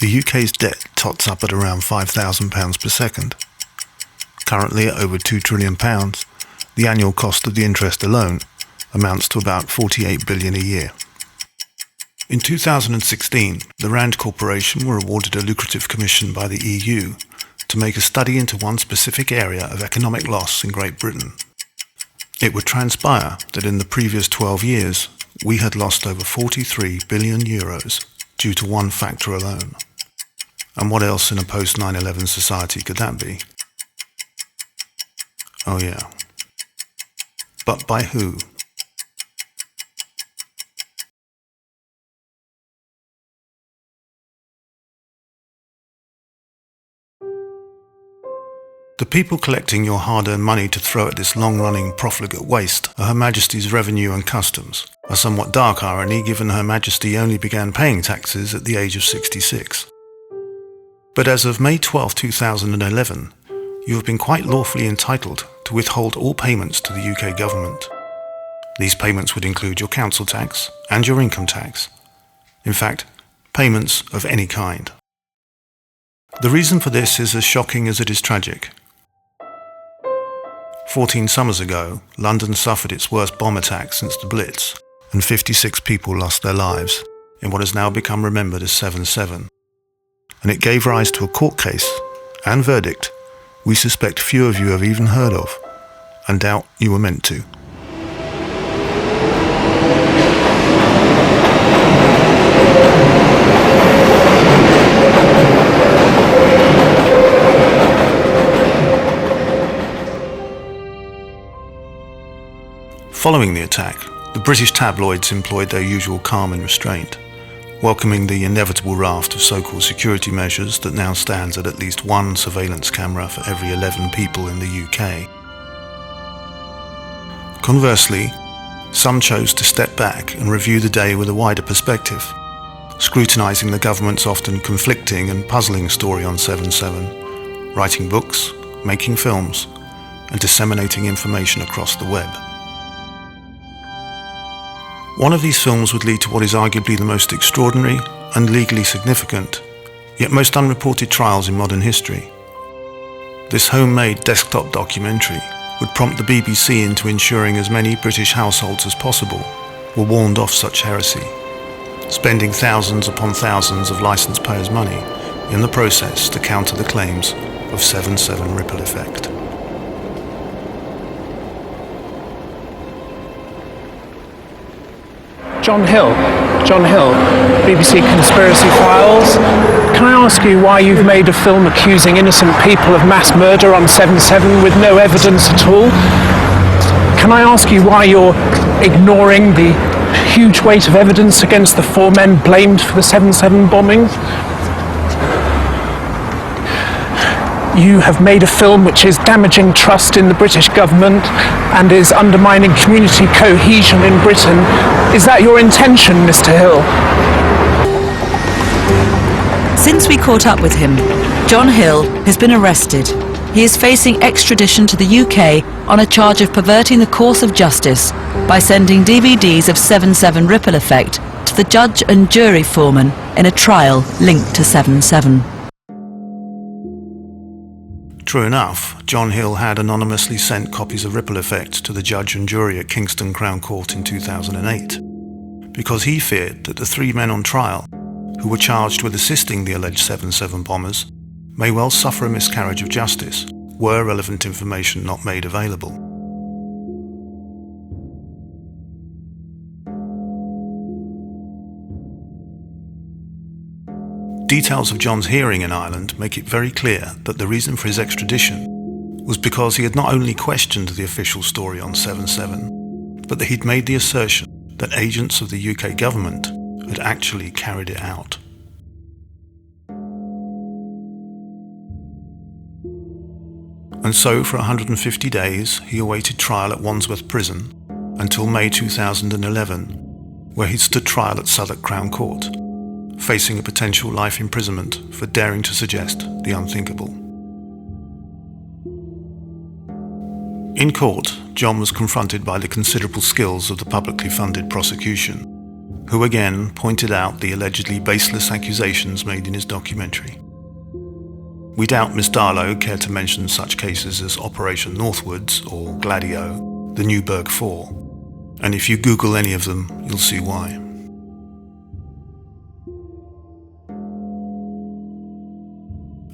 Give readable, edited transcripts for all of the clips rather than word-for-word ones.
The UK's debt tots up at around £5,000 per second. Currently at over £2 trillion, the annual cost of the interest alone amounts to about £48 billion a year. In 2016, the Rand Corporation were awarded a lucrative commission by the EU to make a study into one specific area of economic loss in Great Britain. It would transpire that in the previous 12 years, we had lost over €43 billion due to one factor alone. And what else in a post-9/11 society could that be? Oh yeah. But by who? The people collecting your hard-earned money to throw at this long-running profligate waste are Her Majesty's Revenue and Customs, a somewhat dark irony given Her Majesty only began paying taxes at the age of 66. But as of May 12, 2011, you have been quite lawfully entitled to withhold all payments to the UK government. These payments would include your council tax and your income tax. In fact, payments of any kind. The reason for this is as shocking as it is tragic. 14 summers ago, London suffered its worst bomb attack since the Blitz, and 56 people lost their lives in what has now become remembered as 7/7. And it gave rise to a court case and verdict we suspect few of you have even heard of, and doubt you were meant to. Following the attack, the British tabloids employed their usual calm and restraint, welcoming the inevitable raft of so-called security measures that now stands at least one surveillance camera for every 11 people in the UK. Conversely, some chose to step back and review the day with a wider perspective, scrutinising the government's often conflicting and puzzling story on 7/7, writing books, making films, and disseminating information across the web. One of these films would lead to what is arguably the most extraordinary and legally significant, yet most unreported trials in modern history. This homemade desktop documentary would prompt the BBC into ensuring as many British households as possible were warned off such heresy, spending thousands upon thousands of licence payers' money in the process to counter the claims of 7/7 ripple effect. John Hill, BBC Conspiracy Files. Can I ask you why you've made a film accusing innocent people of mass murder on 7/7 with no evidence at all? Can I ask you why you're ignoring the huge weight of evidence against the 4 men blamed for the 7/7 bombing? You have made a film which is damaging trust in the British government and is undermining community cohesion in Britain. Is that your intention, Mr. Hill? Since we caught up with him, John Hill has been arrested. He is facing extradition to the UK on a charge of perverting the course of justice by sending DVDs of 7/7 ripple effect to the judge and jury foreman in a trial linked to 7/7. True enough, John Hill had anonymously sent copies of Ripple Effect to the judge and jury at Kingston Crown Court in 2008, because he feared that the 3 men on trial, who were charged with assisting the alleged 7/7 bombers, may well suffer a miscarriage of justice, were relevant information not made available. Details of John's hearing in Ireland make it very clear that the reason for his extradition was because he had not only questioned the official story on 7/7, but that he'd made the assertion that agents of the UK government had actually carried it out. And so for 150 days he awaited trial at Wandsworth Prison until May 2011, where he stood trial at Southwark Crown Court, facing a potential life imprisonment for daring to suggest the unthinkable. In court, John was confronted by the considerable skills of the publicly funded prosecution, who again pointed out the allegedly baseless accusations made in his documentary. We doubt Ms. Darlow cared to mention such cases as Operation Northwoods or Gladio, the Newburgh Four, and if you Google any of them, you'll see why.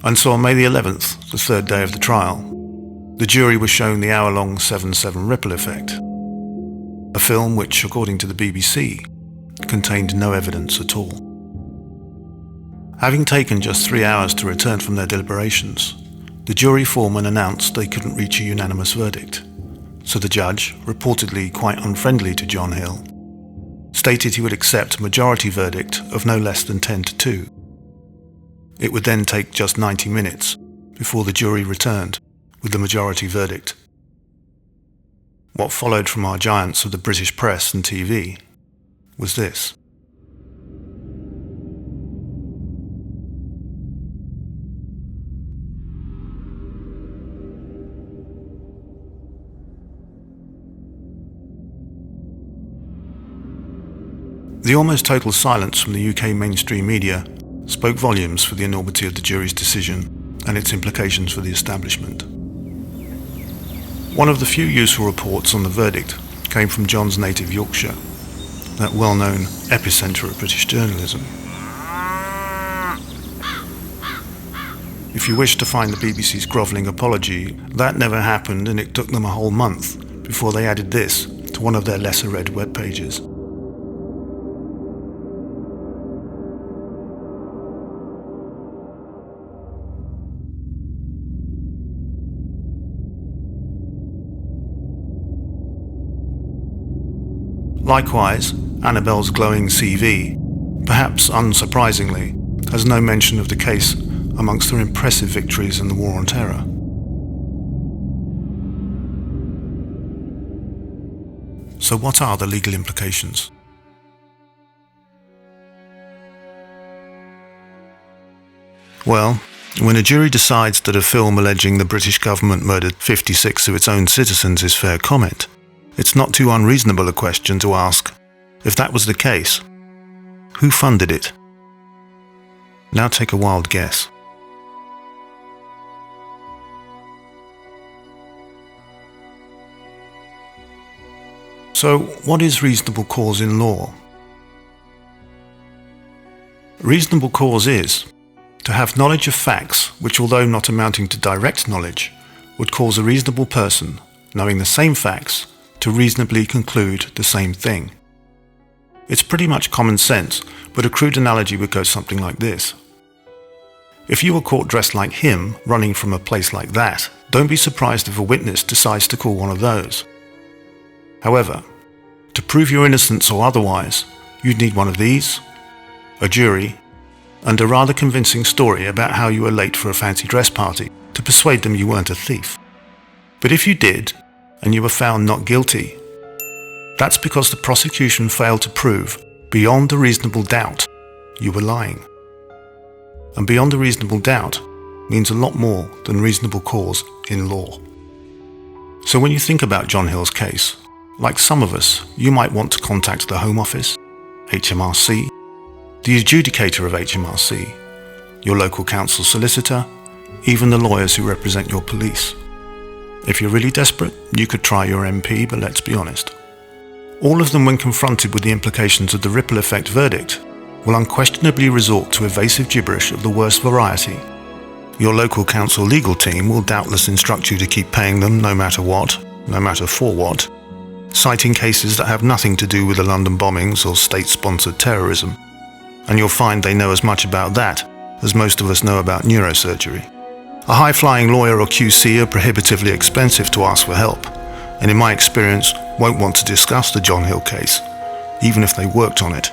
And so on May the 11th, the third day of the trial, the jury was shown the hour-long 7/7 ripple effect, a film which, according to the BBC, contained no evidence at all. Having taken just 3 hours to return from their deliberations, the jury foreman announced they couldn't reach a unanimous verdict, so the judge, reportedly quite unfriendly to John Hill, stated he would accept a majority verdict of no less than 10-2. It would then take just 90 minutes before the jury returned with the majority verdict. What followed from our giants of the British press and TV was this. The almost total silence from the UK mainstream media spoke volumes for the enormity of the jury's decision and its implications for the establishment. One of the few useful reports on the verdict came from John's native Yorkshire, that well-known epicentre of British journalism. If you wish to find the BBC's grovelling apology, that never happened, and it took them a whole month before they added this to one of their lesser-read web pages. Likewise, Annabelle's glowing CV, perhaps unsurprisingly, has no mention of the case amongst her impressive victories in the War on Terror. So what are the legal implications? Well, when a jury decides that a film alleging the British government murdered 56 of its own citizens is fair comment, it's not too unreasonable a question to ask, if that was the case, who funded it? Now take a wild guess. So, what is reasonable cause in law? Reasonable cause is to have knowledge of facts which, although not amounting to direct knowledge, would cause a reasonable person, knowing the same facts, to reasonably conclude the same thing. It's pretty much common sense, but a crude analogy would go something like this. If you were caught dressed like him, running from a place like that, don't be surprised if a witness decides to call one of those. However, to prove your innocence or otherwise, you'd need one of these, a jury, and a rather convincing story about how you were late for a fancy dress party to persuade them you weren't a thief. But if you did, and you were found not guilty, that's because the prosecution failed to prove, beyond a reasonable doubt, you were lying. And beyond a reasonable doubt means a lot more than reasonable cause in law. So when you think about John Hill's case, like some of us, you might want to contact the Home Office, HMRC, the adjudicator of HMRC, your local council solicitor, even the lawyers who represent your police. If you're really desperate, you could try your MP, but let's be honest. All of them, when confronted with the implications of the ripple effect verdict, will unquestionably resort to evasive gibberish of the worst variety. Your local council legal team will doubtless instruct you to keep paying them no matter what, no matter for what, citing cases that have nothing to do with the London bombings or state-sponsored terrorism. And you'll find they know as much about that as most of us know about neurosurgery. A high-flying lawyer or QC are prohibitively expensive to ask for help, and in my experience won't want to discuss the John Hill case, even if they worked on it.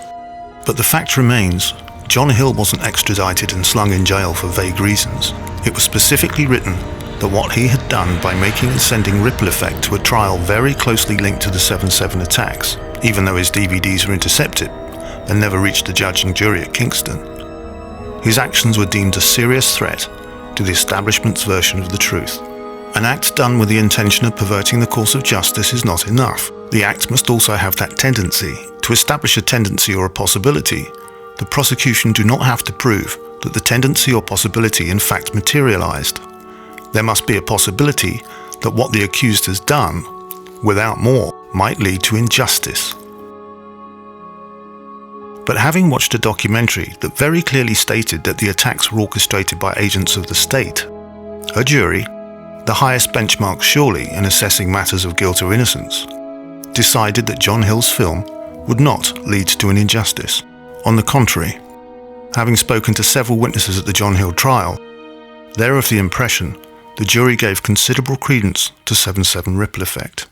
But the fact remains, John Hill wasn't extradited and slung in jail for vague reasons. It was specifically written that what he had done by making and sending ripple effect to a trial very closely linked to the 7/7 attacks, even though his DVDs were intercepted and never reached the judge and jury at Kingston, his actions were deemed a serious threat to the establishment's version of the truth. An act done with the intention of perverting the course of justice is not enough. The act must also have that tendency To establish a tendency or a possibility, the prosecution do not have to prove that the tendency or possibility in fact materialized. There must be a possibility that what the accused has done, without more, might lead to injustice. But having watched a documentary that very clearly stated that the attacks were orchestrated by agents of the state, a jury, the highest benchmark surely in assessing matters of guilt or innocence, decided that John Hill's film would not lead to an injustice. On the contrary, having spoken to several witnesses at the John Hill trial, they're of the impression the jury gave considerable credence to 7/7 ripple effect.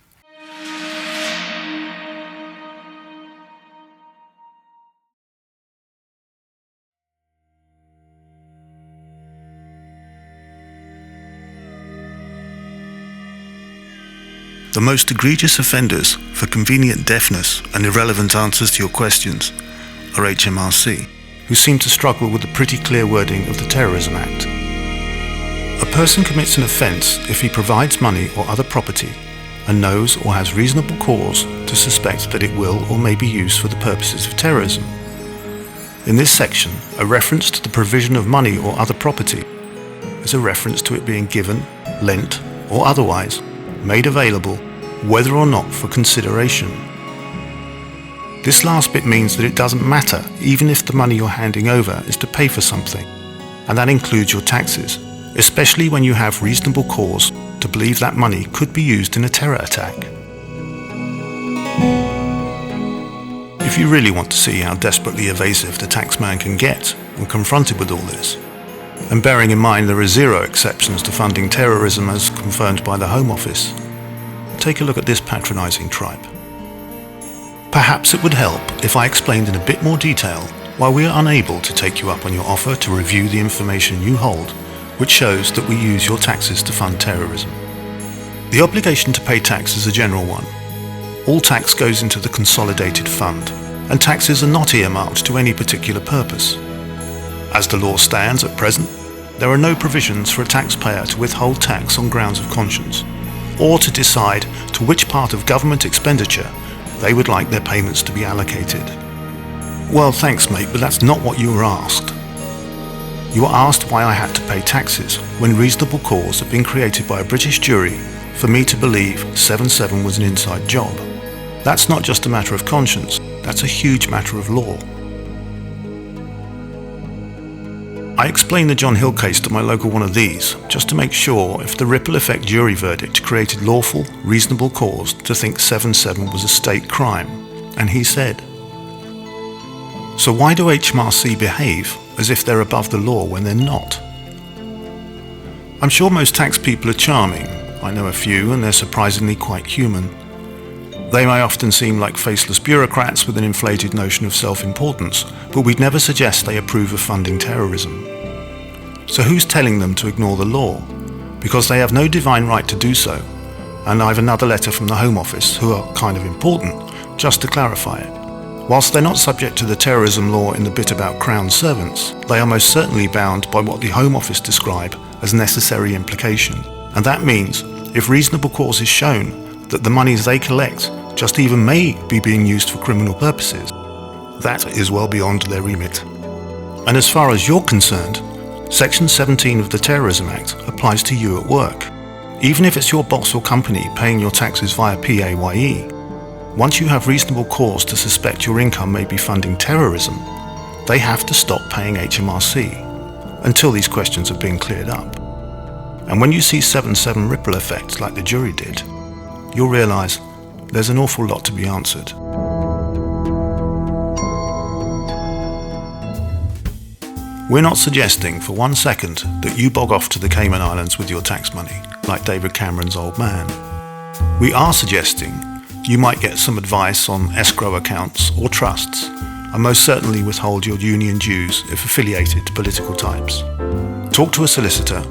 The most egregious offenders for convenient deafness and irrelevant answers to your questions are HMRC, who seem to struggle with the pretty clear wording of the Terrorism Act. A person commits an offence if he provides money or other property and knows or has reasonable cause to suspect that it will or may be used for the purposes of terrorism. In this section, a reference to the provision of money or other property is a reference to it being given, lent, or otherwise made available, whether or not for consideration. This last bit means that it doesn't matter even if the money you're handing over is to pay for something, and that includes your taxes, especially when you have reasonable cause to believe that money could be used in a terror attack. If you really want to see how desperately evasive the taxman can get when confronted with all this, and bearing in mind there are zero exceptions to funding terrorism as confirmed by the Home Office, take a look at this patronising tripe. Perhaps it would help if I explained in a bit more detail why we are unable to take you up on your offer to review the information you hold, which shows that we use your taxes to fund terrorism. The obligation to pay tax is a general one. All tax goes into the consolidated fund, and taxes are not earmarked to any particular purpose. As the law stands at present, there are no provisions for a taxpayer to withhold tax on grounds of conscience, or to decide to which part of government expenditure they would like their payments to be allocated. Well, thanks mate, but that's not what you were asked. You were asked why I had to pay taxes when reasonable cause had been created by a British jury for me to believe 7/7 was an inside job. That's not just a matter of conscience, that's a huge matter of law. I explained the John Hill case to my local one of these, just to make sure if the ripple effect jury verdict created lawful, reasonable cause to think 7/7 was a state crime, and he said, "So why do HMRC behave as if they're above the law when they're not?" I'm sure most tax people are charming. I know a few, and they're surprisingly quite human. They may often seem like faceless bureaucrats with an inflated notion of self-importance, but we'd never suggest they approve of funding terrorism. So who's telling them to ignore the law? Because they have no divine right to do so. And I've another letter from the Home Office, who are kind of important, just to clarify it. Whilst they're not subject to the terrorism law in the bit about Crown servants, they are most certainly bound by what the Home Office describe as necessary implication. And that means, if reasonable cause is shown that the monies they collect just even may be being used for criminal purposes, that is well beyond their remit. And as far as you're concerned, Section 17 of the Terrorism Act applies to you at work. Even if it's your boss or company paying your taxes via PAYE, once you have reasonable cause to suspect your income may be funding terrorism, they have to stop paying HMRC until these questions have been cleared up. And when you see 7/7 ripple effects like the jury did, you'll realise there's an awful lot to be answered. We're not suggesting for 1 second that you bog off to the Cayman Islands with your tax money, like David Cameron's old man. We are suggesting you might get some advice on escrow accounts or trusts, and most certainly withhold your union dues if affiliated to political types. Talk to a solicitor,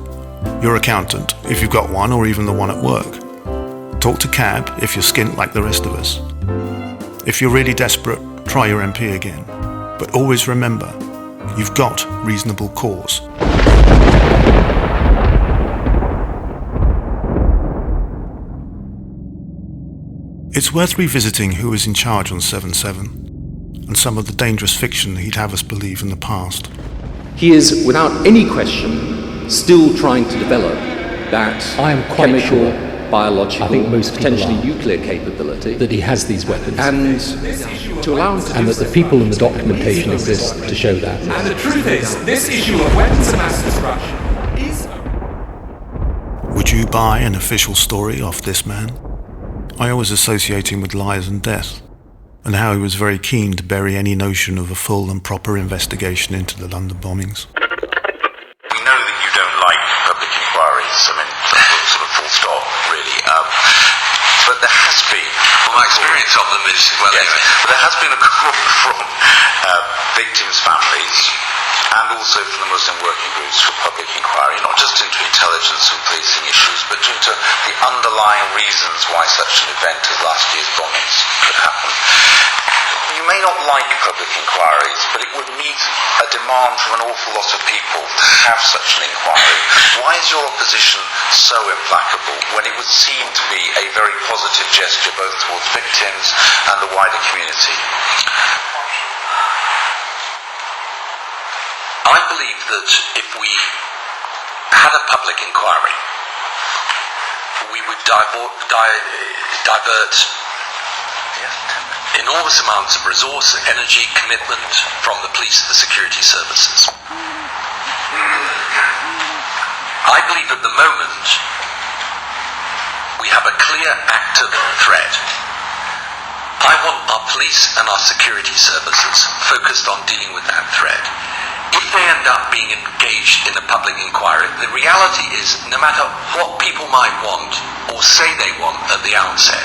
your accountant if you've got one or even the one at work. Talk to CAB if you're skint like the rest of us. If you're really desperate, try your MP again. But always remember, you've got reasonable cause. It's worth revisiting who was in charge on 7/7. and some of the dangerous fiction he'd have us believe in the past. He is, without any question, still trying to develop that I am quite chemical, sure, biological, I think most potentially people are, nuclear capability, that he has these weapons, and to allow him to and do that the so. people and the documentation exists to show that. And the truth is, this issue of weapons of mass destruction is... Would you buy an official story off this man? I always associate him with lies and death, and how he was very keen to bury any notion of a full and proper investigation into the London bombings. We know that you don't like public inquiries, I mean, sort of full stop, really. But there has been... Well, my experience of them is... Well, yes, anyway. But there has been a call from victims' families, and also from the Muslim working groups for public inquiry, not just into intelligence and policing issues, but into the underlying reasons why such an event as last year's bombings could happen. You may not like public inquiries, but it would meet a demand from an awful lot of people to have such an inquiry. Why is your opposition so implacable when it would seem to be a very positive gesture both towards victims and the wider community? I believe that if we had a public inquiry, we would divert enormous amounts of resource, energy, commitment from the police to the security services. I believe at the moment we have a clear active threat. I want our police and our security services focused on dealing with that threat. If they end up being engaged in a public inquiry, the reality is, no matter what people might want or say they want at the outset,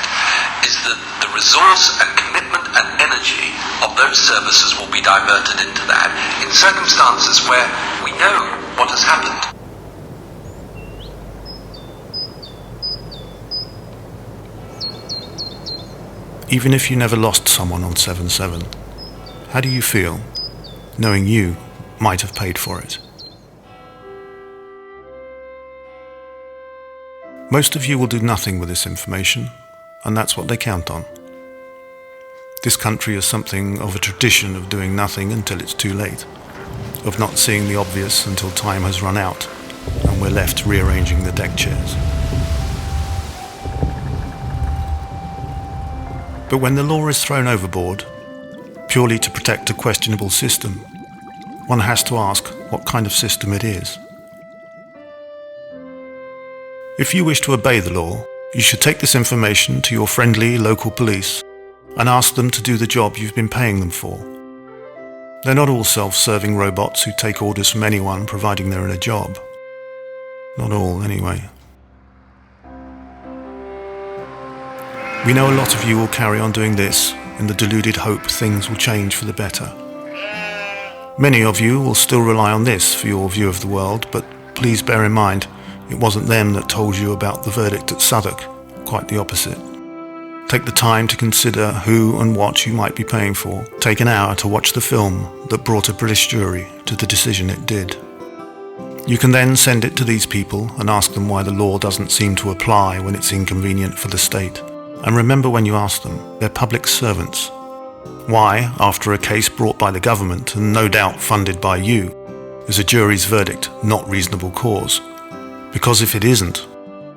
is that the resource and commitment and energy of those services will be diverted into that in circumstances where we know what has happened. Even if you never lost someone on 7/7, how do you feel, knowing you might have paid for it? Most of you will do nothing with this information, and that's what they count on. This country has something of a tradition of doing nothing until it's too late, of not seeing the obvious until time has run out, and we're left rearranging the deck chairs. But when the law is thrown overboard, purely to protect a questionable system, one has to ask what kind of system it is. If you wish to obey the law, you should take this information to your friendly local police and ask them to do the job you've been paying them for. They're not all self-serving robots who take orders from anyone providing they're in a job. Not all, anyway. We know a lot of you will carry on doing this in the deluded hope things will change for the better. Many of you will still rely on this for your view of the world, but please bear in mind, it wasn't them that told you about the verdict at Southwark, quite the opposite. Take the time to consider who and what you might be paying for. Take an hour to watch the film that brought a British jury to the decision it did. You can then send it to these people and ask them why the law doesn't seem to apply when it's inconvenient for the state. And remember when you ask them, they're public servants. Why, after a case brought by the government and no doubt funded by you, is a jury's verdict not reasonable cause? Because if it isn't,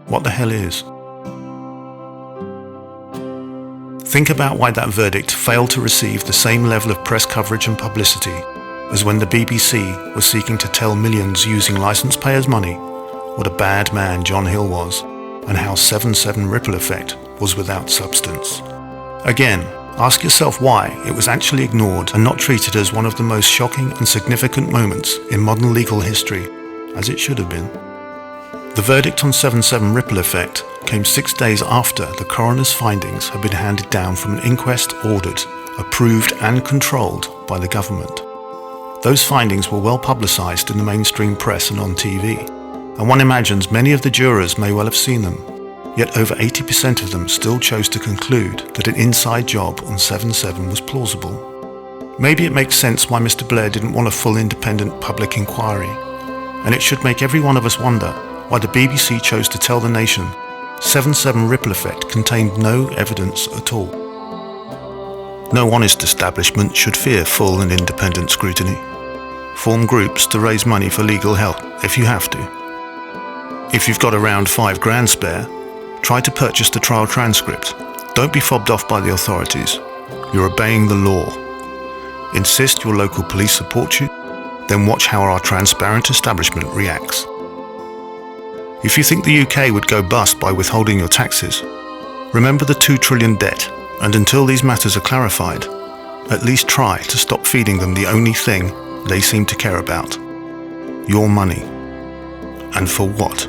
what the hell is? Think about why that verdict failed to receive the same level of press coverage and publicity as when the BBC was seeking to tell millions using licence payers' money what a bad man John Hill was and how 7/7 ripple effect was without substance. Again, ask yourself why it was actually ignored and not treated as one of the most shocking and significant moments in modern legal history, as it should have been. The verdict on 7/7 ripple effect came 6 days after the coroner's findings had been handed down from an inquest ordered, approved and controlled by the government. Those findings were well publicised in the mainstream press and on TV, and one imagines many of the jurors may well have seen them, yet over 80% of them still chose to conclude that an inside job on 7/7 was plausible. Maybe it makes sense why Mr. Blair didn't want a full independent public inquiry, and it should make every one of us wonder why the BBC chose to tell the nation 7/7 ripple effect contained no evidence at all. No honest establishment should fear full and independent scrutiny. Form groups to raise money for legal help if you have to. If you've got around £5,000 spare, try to purchase the trial transcript. Don't be fobbed off by the authorities. You're obeying the law. Insist your local police support you, then watch how our transparent establishment reacts. If you think the UK would go bust by withholding your taxes, remember the 2 trillion debt, and until these matters are clarified, at least try to stop feeding them the only thing they seem to care about: your money. And for what?